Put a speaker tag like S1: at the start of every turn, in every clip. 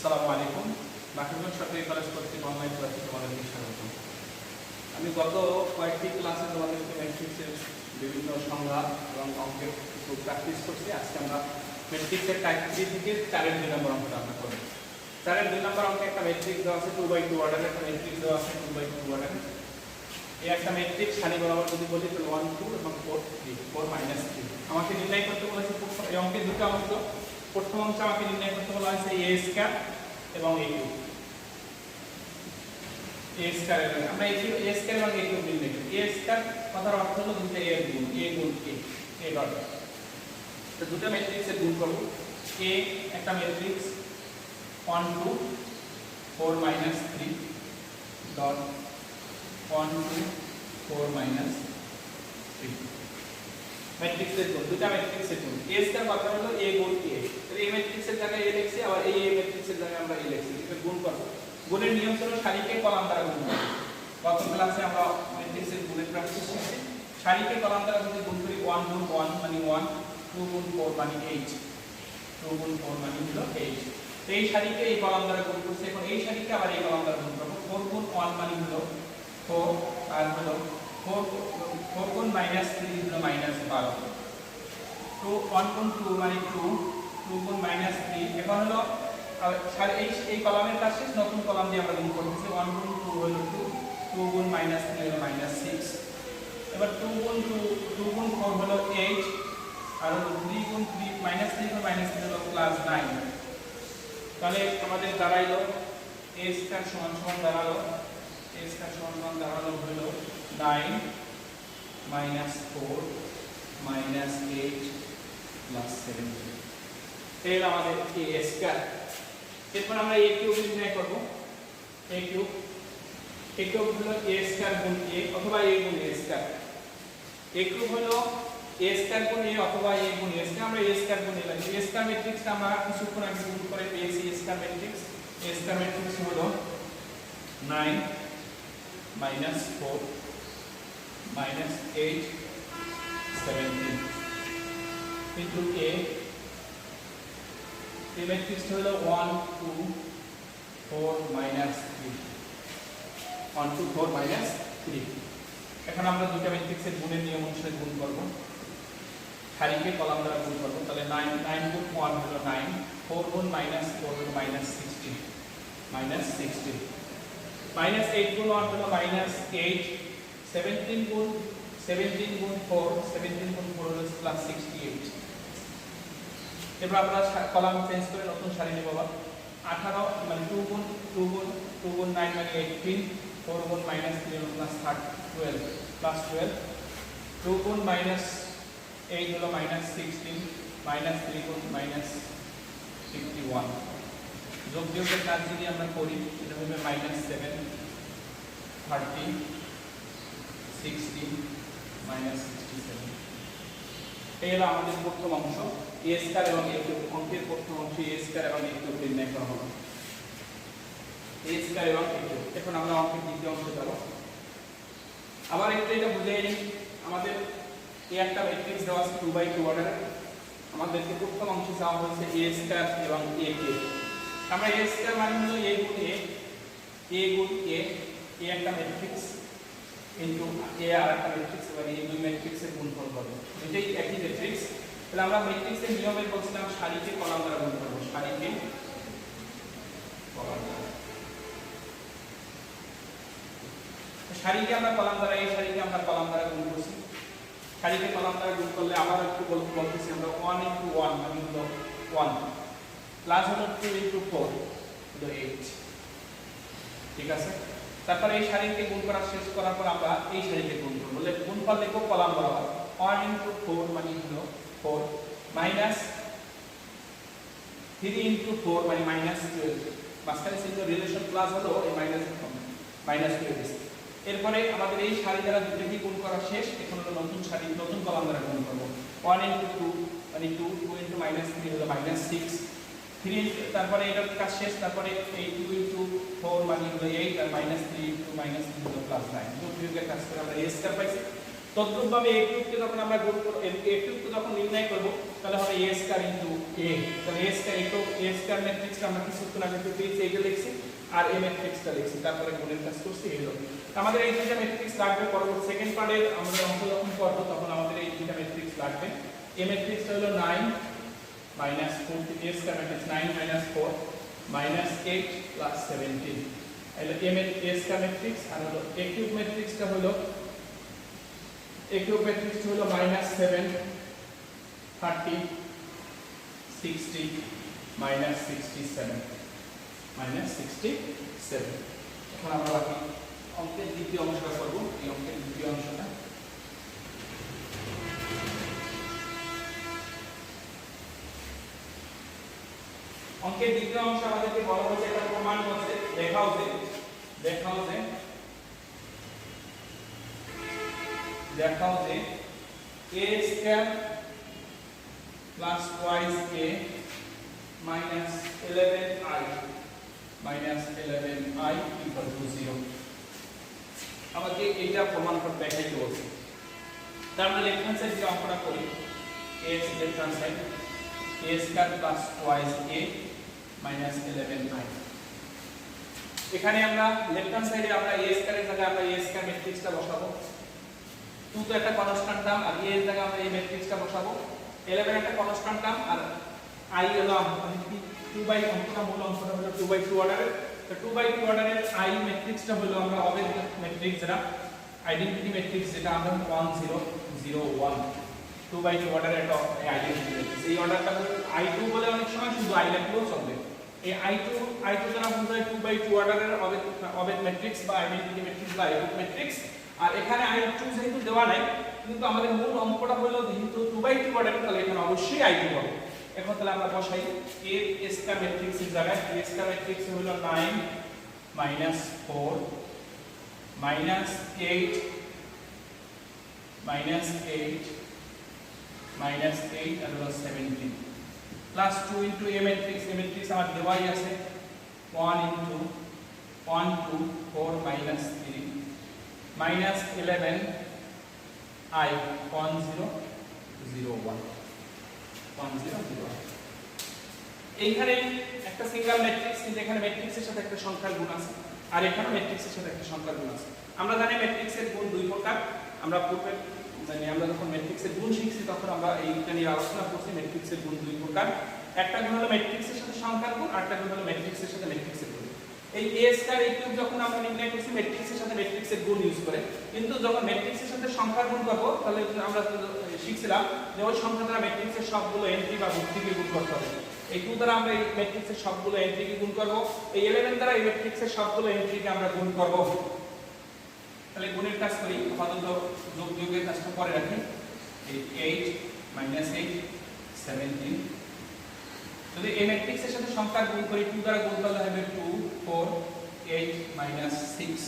S1: আসসালামু আলাইকুম। বাকিগঞ্জ সরকারি কলেজ কর্তৃক অনলাইন ক্লাসে তোমাদেরকে স্বাগত। আমি গত কয়েকটি ক্লাসে তোমাদেরকে ম্যাট্রিক্সের বিভিন্ন সংজ্ঞা এবং অঙ্কের কিছু প্র্যাকটিস করছি। আজকে আমরা ম্যাট্রিক্সের টাইপ 3 থেকে 4-এর 2 নম্বর অঙ্কটা আমরা করব। 4-এর 2 নম্বর অঙ্কে একটা ম্যাট্রিক্স দেওয়া আছে 2/2 অর্ডারের, একটা ম্যাট্রিক্স দেওয়া আছে 2/2 অর্ডারের। এই একটা ম্যাট্রিক্স সারি বরাবর যদি বলি তাহলে 1 2 এবং 4 3 4 - 3 আমাকে নির্ণয় করতে বলেছে। এই অঙ্কের দুটো অংশ, প্রথম অংশ আমাকে নির্ণয় করতে বলা হয়েছে a স্কয়ার এবং a কিউব। a স্কয়ার আমরা a স্কয়ার এবং a কিউব নির্ণয় করি। a স্কয়ার কথার অর্থ হলো দুটো a এর গুণ, a গুণ a ডট। তো দুটো ম্যাট্রিক্সের গুণ করব। a একটা ম্যাট্রিক্স 1 2 4 - 3 ডট 1 2 4 - 3 ম্যাট্রিক্সের গুণ, দুটো ম্যাট্রিক্সের গুণ। a স্কয়ার কথা হলো a গুণ a। তাহলে এই ম্যাট্রিক্সের জায়গায় a লিখছি, আবার এই ম্যাট্রিক্সের জায়গায় আমরা a লিখছি। এটা গুণ করব। গুণের নিয়ম হলো সারিকে কলাম দ্বারা গুণ করা। গত ক্লাসে আমরা ম্যাট্রিক্সের গুণের প্র্যাকটিস করছি। সারিকে কলাম দ্বারা যদি গুণ করি 1 গুণ 1 মানে 1, 2 গুণ 4 মানে 8, 2 গুণ 4 মানে হলো 8। তো এই সারিকে এই কলাম দ্বারা গুণ করছি। এখন এই সারিকে আবার এই কলাম দ্বারা গুণ করব। 4 গুণ 1 মানে হলো 4, আর হলো 4 গুণ -3 হলো -12। 1 গুণ 2 মানে 2, 2 গুণ -3। এখন হলো এই কলামের কাজ শেষ, নতুন কলাম দিয়ে আমরা গুণ করতেছি। 1 গুণ 2 হলো 2, 2 গুণ -3 হলো -6। এবার 2 গুণ 4 হলো 8, আর হলো 3 গুণ 3 -3 গুণ -3 হলো +9। তাহলে আমাদের দাঁড়াইলো a স্কয়ার সমান সমান দাঁড়ালো a স্কয়ার সমান সমান দাঁড়ালো হলো 9 - 4 - 8 + 7। এই আমাদের a স্কয়ার। এরপর আমরা a কিউব নির্ণয় করব। a কিউব হলো a স্কয়ার গুণ a অথবা a গুণ a স্কয়ার। a কিউব হলো a স্কয়ার গুণ a অথবা a গুণ a স্কয়ার। আমরা a স্কয়ার গুণ a লিখি। a স্কয়ার ম্যাট্রিক্সটা আমরা কিছুক্ষণ আগে গুণ করে পেয়েছি। a স্কয়ার ম্যাট্রিক্স হলো 9 - 4 - 8 17 into a ম্যাট্রিক্স হলো 1 2 4 - 3 1 2 4 - 3। এখন আমরা দুটো ম্যাট্রিক্সের গুণের নিয়ম অনুসারে গুণ করব। সারিকে কলাম দ্বারা গুণ করব। তাহলে 9 গুণ 1 হলো 9, 4 গুণ -4 হলো -16 -16 -8 গুণ 1 হলো -8, 17 গুণ 4 হলো +68। এবার আমরা কলাম চেঞ্জ করে নতুন সারি নেব। আবার 18 মানে 2 গুণ 9 মানে 18, 4 গুণ -3 হলো +12 2 গুণ -8 হলো -16, -3 গুণ -61। যোগ বিয়োগের কাজ যদি আমরা করি এটা হবে -7 30 16 -67। এই হলো আমাদের প্রথম অংশ a স্কয়ার এবং a কিউব। অঙ্কের প্রথম অংশ a স্কয়ার এবং a কিউব নির্ণয় করা হলো। a স্কয়ার এবং a কিউব। এখন আমরা অঙ্কের দ্বিতীয় অংশে যাব। আবার একটু এটা বুঝে নিই। আমাদের এই একটা ম্যাট্রিক্স দেওয়া আছে 2/2 অর্ডারে। আমাদেরকে প্রথম অংশে চাওয়া হয়েছে a স্কয়ার এবং a কিউব। আমরা a স্কয়ার মানে হলো a গুণ a একটা ম্যাট্রিক্স ইনটু a আর একটা ম্যাট্রিক্স, এবং এই দুই ম্যাট্রিক্সের গুণফল করব। এটাই একই ম্যাট্রিক্স। তাহলে আমরা ম্যাট্রিক্সের নিয়মে বলছিলাম সারিকে কলাম দ্বারা গুণ করব। সারিকে কলাম দ্বারা, সারিকে আমরা কলাম দ্বারা, এই সারিকে আমরা কলাম দ্বারা গুণ করছি। সারিকে কলাম দ্বারা গুণ করলে আবার একটু বলতেছি আমরা 1 * 1 মানে হলো 1, প্লাস হলো 2 * 4 হলো 8। ঠিক আছে। তারপর এই সারিকে গুণ করা শেষ করার পর আমরা এই সারিকে গুণ করব। বলে গুণফল লিখব কলাম বরাবর। 1 * 4 মানে হলো 4, -3 * 4 মানে -12। মাঝখানে ছিল রিলেশন প্লাস হলো এই -12। এরপরে আমাদের এই সারি দ্বারা দুটোকে গুণ করা শেষ। এখন হলো নতুন সারি, নতুন কলাম দ্বারা গুণ করব। 1 * 2 মানে 2, 2 * -3 হলো -6, 3 তারপরে এটার কাজ শেষ। তারপরে এই 2 * 4 মানে হলো 8, আর -3 * -3 হলো +9। যোগ বিয়োগের কাজ করে আমরা a স্কয়ার পাইছি। তদ্রূপভাবে a কিউবকে যখন আমরা গুণ করব, a কিউবকে যখন নির্ণয় করব তাহলে হবে a স্কয়ার ইনটু a। তাহলে a square into a square ম্যাট্রিক্সটা আমরা কিছুক্ষণ আগে পেয়েছি, এটা লিখছি, আর a ম্যাট্রিক্সটা লিখছি, তারপরে গুণের কাজ করছি। এই হলো আমাদের এই দুইটা ম্যাট্রিক্স লাগবে। পরবর্তী সেকেন্ড পার্টে আমরা অঙ্ক যখন করব তখন আমাদের এই দুইটা ম্যাট্রিক্স লাগবে। a ম্যাট্রিক্সটা হলো 9 minus 4, a square matrix 9 minus 4 minus 8 plus 17, তাহলে a স্কয়ার ম্যাট্রিক্স। আর হলো a কিউব ম্যাট্রিক্সটা হলো -7 30 60 -67 এখন আমরা বাকি অঙ্কের দ্বিতীয় অংশটা করব। এই অঙ্কের দ্বিতীয় অংশটা আমাদেরকে বলা হচ্ছে, একটা প্রমাণ করছে, দেখাও যে a square plus twice a minus 11i equal to 0। আমাকে এইটা প্রমাণ করতে দেখাইতে বলছে। তার মানে লেফট হ্যান্ড সাইড যে অঙ্কটা করি, a left hand side a square plus twice a minus 11i। এখানে আমরা লেফট হ্যান্ড সাইডে আমরা a স্কয়ার এর জায়গায় আমরা a স্কয়ার ম্যাট্রিক্সটা বসাবো। 2 তো একটা কনস্ট্যান্ট টার্ম, আর a এর জায়গায় আমরা এই ম্যাট্রিক্সটা বসাবো। 11 একটা কনস্ট্যান্ট টার্ম, আর i হলো আমাদের 2/, অঙ্কটা মূল অঙ্কটা হলো 2/2 অর্ডারের। তো 2/2 অর্ডারের i ম্যাট্রিক্সটা হলো আমরা অবেদ ম্যাট্রিক্স, যেটা আইডেন্টিটি ম্যাট্রিক্স, যেটা আমরা 1 0 0 1 2/2 অর্ডারের একটা আইডেন্টিটি ম্যাট্রিক্স। এই অর্ডারটা i2 বলে অনেক সময় শুধু i লিখলেও চলবে। এই i2 দ্বারা বোঝায় 2/2 অর্ডারের অবেদ ম্যাট্রিক্স বা আইডেন্টিটি ম্যাট্রিক্স বা আইডেন্টিটি ম্যাট্রিক্স। আর এখানে i2 যেহেতু দেওয়া নাই, কিন্তু আমাদের মূল অঙ্কটা হলো যেহেতু 2/2 অর্ডারের, তাহলে এখানে অবশ্যই i2 হবে। এখন তাহলে আমরা বসাই a স্কয়ার ম্যাট্রিক্স এর জায়গায় a স্কয়ার ম্যাট্রিক্স হলো 9 minus 4 minus 8 minus 8 minus 8 আর হলো 17 plus 2 into a matrix. a matrix আমার দেওয়াই আছে 1 ইনটু 1 2 4 minus 3 minus 11 i 1 0 0 1 1 0 0। এইখানে একটা সিঙ্গেল ম্যাট্রিক্স, কিন্তু এখানে ম্যাট্রিক্সের সাথে একটা সংখ্যার গুণ আছে, আর এখানে ম্যাট্রিক্সের সাথে একটা সংখ্যার গুণ আছে। আমরা জানি ম্যাট্রিক্সের গুণ দুই প্রকার। আমরা পূর্বে আমরা যখন ম্যাট্রিক্সের গুণ শিখছি তখন আমরা এইটা নিয়ে আলোচনা করছি। ম্যাট্রিক্সের গুণ দুই প্রকার, একটা গুণ হলো ম্যাট্রিক্সের সাথে সংখ্যার গুণ, আর একটা গুণ হলো ম্যাট্রিক্সের সাথে ম্যাট্রিক্সের গুণ। এই a স্কয়ার a কিউব যখন আমরা নির্ণয় করছি ম্যাট্রিক্সের সাথে ম্যাট্রিক্সের গুণ ইউজ করে, কিন্তু যখন ম্যাট্রিক্সের সাথে সংখ্যার গুণ করব তাহলে আমরা শিখছিলাম যে ওই সংখ্যা দ্বারা ম্যাট্রিক্সের সবগুলো এন্ট্রি বা ভর্তিকে গুণ করতে হবে। এই 2 দ্বারা আমরা এই ম্যাট্রিক্সের সবগুলো এন্ট্রিকে গুণ করব, এই 11 দ্বারা এই ম্যাট্রিক্সের সবগুলো এন্ট্রিকে আমরা গুণ করব। তাহলে গুণের কাজ করি, আপাতত যোগের কাজটা পরে রাখি। এই 8 -8 17, যদি এই ম্যাট্রিক্সের সাথে সংখ্যার গুণ করি 2 দ্বারা গুণ করলে হবে 2 4 8 -6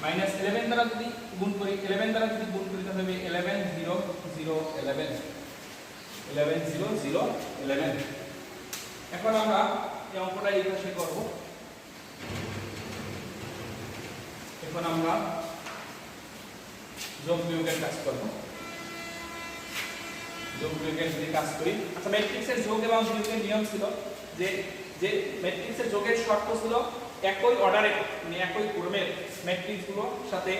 S1: -11 দ্বারা যদি গুণ করি 11 দ্বারা যদি গুণ করি তাহলে হবে 11 0 0 11 11 0 0 11। এখন আমরা এই অঙ্কটা এই পাশে করব। এখন আমরা যোগ বিয়োগের কাজ করব। যোগ বিয়োগের যদি কাজ করি, আচ্ছা ম্যাট্রিক্সের যোগ এবং বিয়োগের নিয়ম ছিল যে ম্যাট্রিক্সের যোগের শর্ত ছিল একই অর্ডারে, মানে একই ক্রমের ম্যাট্রিক্সগুলোর সাথে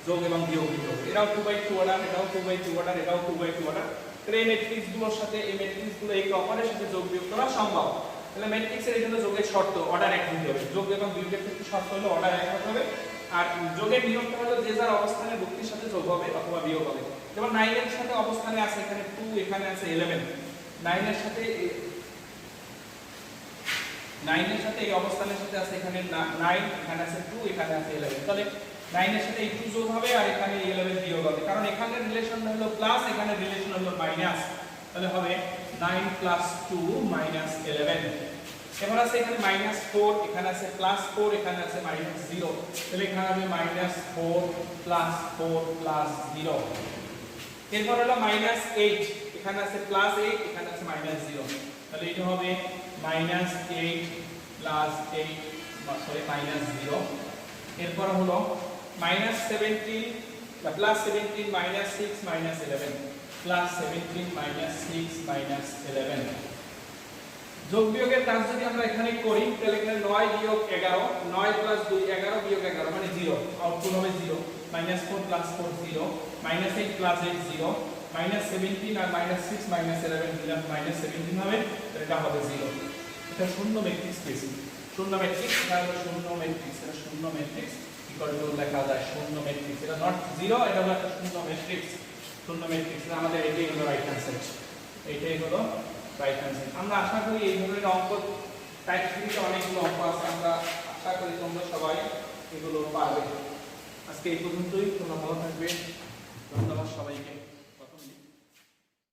S1: যোগ এবং বিয়োগ দিতে হবে। এটাও 2/2 অর্ডার, এটাও 2/2 অর্ডার, এটাও 2/2 অর্ডার। তাহলে এই ম্যাট্রিক্সগুলোর সাথে এই ম্যাট্রিক্সগুলো একে অপরের সাথে যোগ বিয়োগ করা সম্ভব। তাহলে ম্যাট্রিক্সের এই জন্য যোগের শর্ত অর্ডার এক হতে হবে। যোগ এবং বিয়োগের ক্ষেত্রে শর্ত হলো অর্ডার এক হতে হবে। আর যোগের নিয়মটা হলো যে যার অবস্থানের ভর্তির সাথে যোগ হবে অথবা বিয়োগ হবে। যেমন 9 এর সাথে অবস্থানে আছে এখানে 2, এখানে আছে 11। 9 এর সাথে এই অবস্থানের সাথে আছে এখানে 9, এখানে আছে 2, এখানে আছে 11। তাহলে 9 এর সাথে এই 2 যোগ হবে আর এখানে 11 বিয়োগ হবে, কারণ এখানে রিলেশন হলো প্লাস, এখানে রিলেশন হলো মাইনাস। তাহলে হবে 9 + 2 - 11। এবার আছে এখানে -4, এখানে আছে +4, এখানে আছে -0। তাহলে এখানে হবে -4 + 4 + 0। এরপর হলো -8, এখানে আছে +8, এখানে আছে -0। তাহলে এটা হবে -8 + 8 0। এরপর হলো -17 plus 17 minus 6 minus 11 plus 17 minus 6 minus 11। যোগ বিয়োগের কাজ যদি আমরা এখানে করি তাহলে এখানে 9 বিয়োগ 11 9 প্লাস 2 11 বিয়োগ 11 মানে 0, আউটপুট হবে 0, minus 4 plus 4 0, minus 8 plus 8 0, minus 17 আর মাইনাস 6 মাইনাস 11 দিলাম মাইনাস 17 হবে, এটা হবে 0। এটা শূন্য ম্যাট্রিক্স পেয়েছি, শূন্য ম্যাট্রিক্স, এটা হলো শূন্য ম্যাট্রিক্স, এটা শূন্য ম্যাট্রিক্স ইকুয়াল টু লেখা যায় শূন্য ম্যাট্রিক্স, এটা নট 0, এটা হলো একটা শূন্য ম্যাট্রিক্স, শূন্য ম্যাট্রিক্স আমাদের এটাই হলো রাইট অ্যানসার, এইটাই হলো রাইট অ্যানসার। আমরা আশা করি এই ধরনের অঙ্ক টাইপ 3 তে অনেকগুলো অঙ্ক আছে, আমরা আশা করি তোমরা সবাই এগুলো পারবে। আজকে এই পর্যন্তই, তোমরা ভালো থাকবে, ধন্যবাদ সবাইকে।